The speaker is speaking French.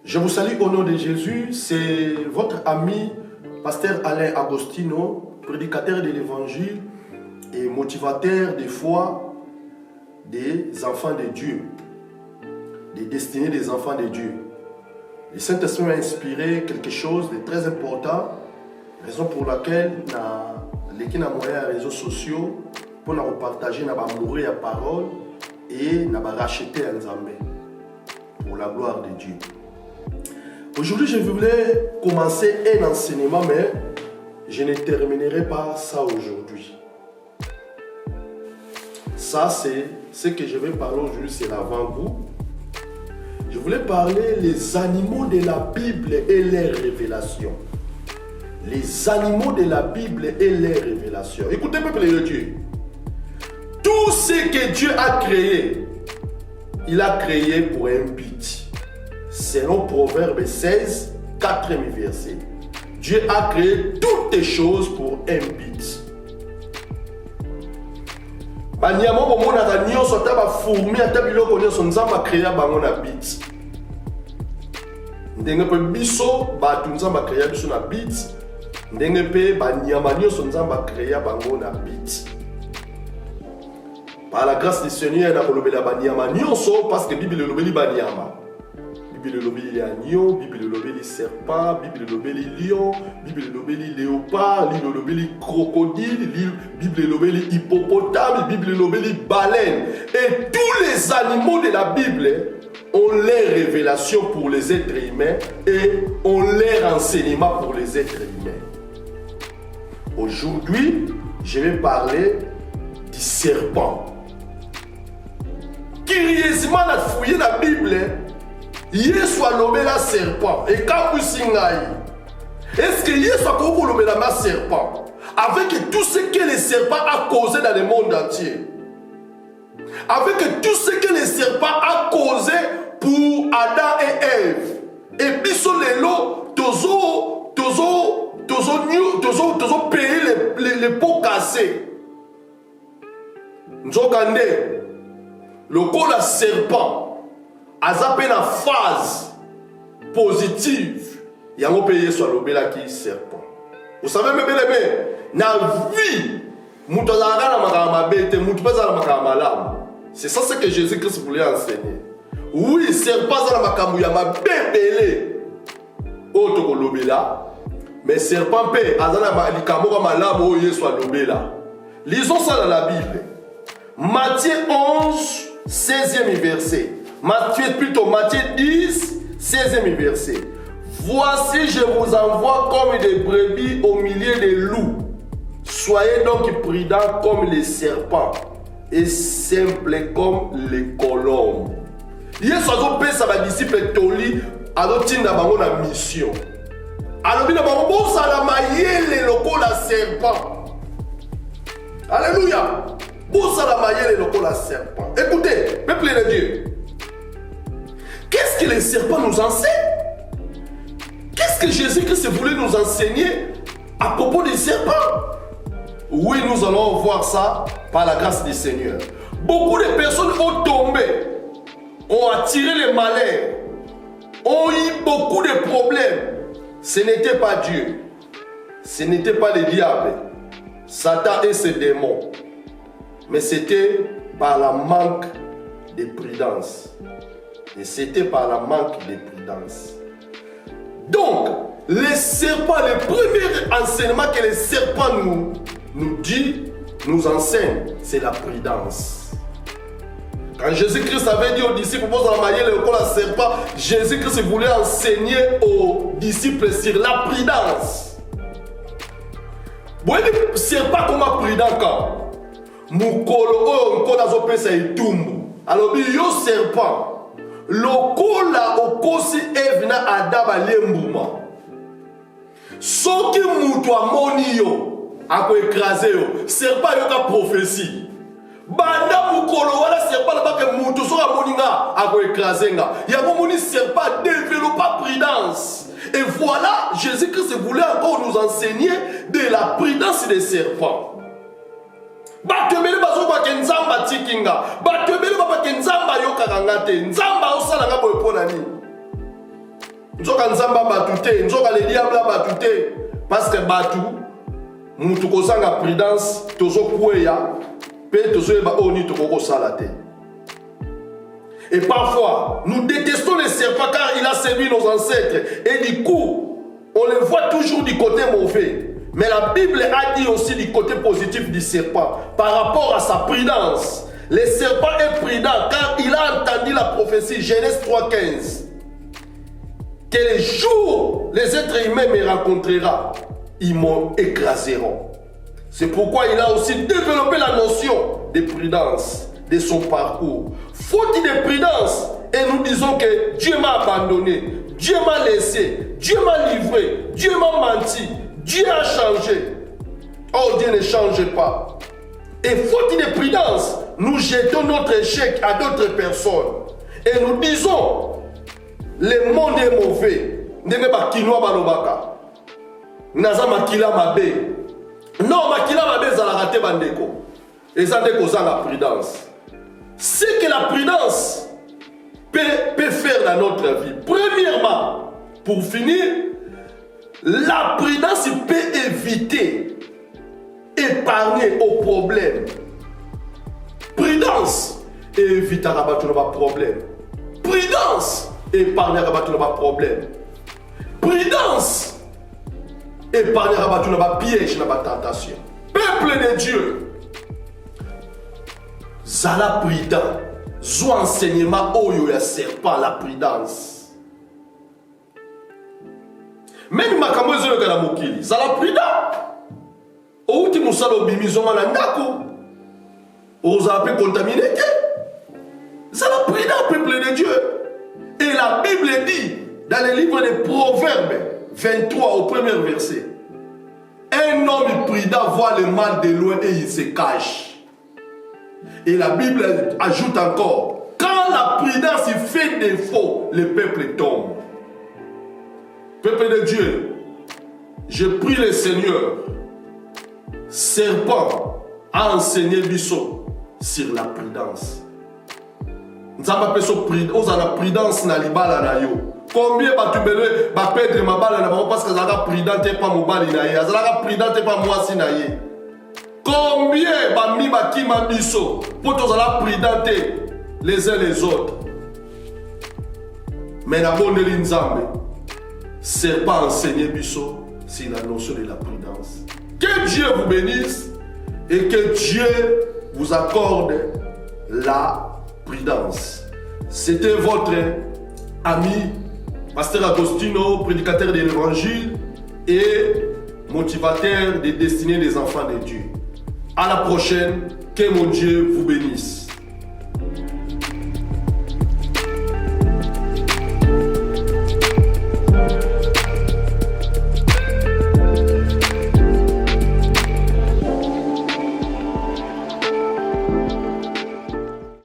Je vous salue au nom de Jésus, c'est votre ami, pasteur Alain Agostino, prédicateur de l'évangile et motivateur des foi des enfants de Dieu, des destinées des enfants de Dieu. Le Saint-Esprit m'a inspiré quelque chose de très important, raison pour laquelle les moyens réseaux sociaux pour nous partager, nous mourir la parole et nous racheter un Zambé pour la gloire de Dieu. Aujourd'hui, je voulais commencer un enseignement, mais je ne terminerai pas ça aujourd'hui. Ça, c'est ce que je vais parler aujourd'hui, c'est l'avant-goût. Je voulais parler les animaux de la Bible et leurs révélations. Les animaux de la Bible et leurs révélations. Écoutez, peuple de Dieu. Tout ce que Dieu a créé, il a créé pour un but. Selon Proverbe 16, 4e verset. Dieu a créé toutes les choses pour un but. Banyama bomona ta nyonso ta ba fourmi ata biloko nyonso nzamba créa bango na bit. Ndenge pe biso ba tunzamba créa biso na bit. Ndenge pe banyama nyonso nzamba créa bango na bit. Par la grâce du Seigneur na kolobela banyama nyonso parce que Bible lobeli banyama. Bible lobeli agneau, Bible lobeli serpent, Bible lobeli lion, Bible lobeli léopard, Bible lobeli crocodile, Bible lobeli hippopotame, Bible lobeli baleine. Et tous les animaux de la Bible ont leurs révélations pour les êtres humains et ont leurs enseignements pour les êtres humains. Aujourd'hui, je vais parler du serpent. Curieusement, on a fouillé la Bible. Yesu alobela serpent et kapusingai. Est-ce que Yesu a lobela ma serpent avec tout ce que le serpent a causé dans le monde entier, avec tout ce que le serpent a causé pour Adam et Ève, et biso lelo tozo payer les pots cassés. Nzokande le corps la serpent azape na phase positive yango peye soit lobela qui serpent. Vous savez mes bien na vie muto azalaka na makama mabe te muto pesa na makama malamu. C'est ça ce que Jésus-Christ voulait enseigner. Oui, serpent za na makambo ya mabebele oto ko lobela, mais serpent pe azana ma likambo ka malamu o Yesu alobela. Lisons ça dans la Bible. Matthieu 11 16e verset. Matthieu 10, 16e verset. Voici, je vous envoie comme des brebis au milieu des loups. Soyez donc prudents comme les serpents et simples comme les colombes. Yesu azopesa ba disciple toli azotinda bango na mission. Alobi na bango bosala mayele lokola serpent. Alléluia. Bosala mayele lokola serpent. Écoutez, peuple de Dieu. Qu'est-ce que les serpents nous enseignent? Qu'est-ce que Jésus-Christ voulait nous enseigner à propos des serpents? Oui, nous allons voir ça par la grâce du Seigneur. Beaucoup de personnes ont tombé, ont attiré les malheurs, ont eu beaucoup de problèmes. Ce n'était pas Dieu, ce n'était pas le diable, Satan et ses démons, mais c'était par la manque de prudence. Et c'était par la manque de prudence. Donc, les serpents, le premier enseignement que les serpents nous dit, nous enseigne, c'est la prudence. Quand Jésus-Christ avait dit aux disciples, le serpent, Jésus-Christ voulait enseigner aux disciples sur la prudence. Vous voyez le serpent comment prudent quand Moukolo, on a zopé itumbu. Alors, yo serpent. Lokola okosi Ève na Adam alembuma. Soki mutu amoni yo ako écraser yo, serpent yo ka prophétie. Banda mukolo wala serpent ba ke mutu so amoni nga ako écraser nga. Ya moni serpent développa prudence. Et voilà, Jésus-Christ voulait encore nous enseigner de la prudence des serpents. Batebele bazoba ke nzamba tikinga, batebele baba ke nzamba yokaka ngate, nzamba osala nga boye pona nini. Nzoka nzamba batute, nzoka le diable batute. Parce que batu, mutu kozanga prudence, tozo kweya, pe tozo eba oni tokoko salate. Et parfois, nous détestons les serpents car il a servi nos ancêtres. Et du coup, on les voit toujours du côté mauvais. Mais la Bible a dit aussi du côté positif du serpent par rapport à sa prudence. Le serpent est prudent car il a entendu la prophétie Genèse 3,15. Que les jours les êtres humains me rencontreront, ils m'écraseront. C'est pourquoi il a aussi développé la notion de prudence de son parcours. Faute de prudence, et nous disons que Dieu m'a abandonné, Dieu m'a laissé, Dieu m'a livré, Dieu m'a menti, Dieu a changé. Oh, Dieu ne change pas. Et faute de prudence, nous jetons notre échec à d'autres personnes. Et nous disons, le monde est mauvais. Ndenge bakinoa balobaka. Naza makila mabe. Non, makila mabe zalaka te bandeko. Et ça ndeko zanga prudence. C'est que la prudence peut faire dans notre vie. Premièrement, pour finir, la prudence peut éviter, épargner aux problèmes. Prudence évite à rabattre nos problèmes. Prudence épargner à rabattre nos problèmes. Prudence épargner à rabattre nos pièges, nos tentations. Peuple de Dieu. Zala prudent, zo enseignement oyo ya serpent la prudence. Même makambo ezo yoka na mokili, zala prudent. Outi musala obimi zonga na ndako. Oza pe contaminé ke. Zala prudent, peuple de Dieu. Et la Bible dit dans le livre des Proverbes 23 au premier verset, un homme prudent voit le mal de loin et il se cache. Et la Bible ajoute encore, quand la prudence fait défaut, le peuple tombe. Peuple de Dieu, je prie le Seigneur, serpent a enseigné Bisso sur la prudence. Nous avons la prudence na libala na yo. Combien batubele ba perdre ma balle na parce que zaka prudent et pas mon balle na ye, zaka prudent et pas moi si na ye. Combien bami bakima biso pour tous la prudenter les uns les autres. Mais la bonne linzambe, c'est pas enseigner biso, c'est la notion de la prudence. Que Dieu vous bénisse et que Dieu vous accorde la prudence. C'était votre ami, Pasteur Agostino, prédicateur de l'évangile et motivateur des destinées des enfants de Dieu. À la prochaine, que mon Dieu vous bénisse.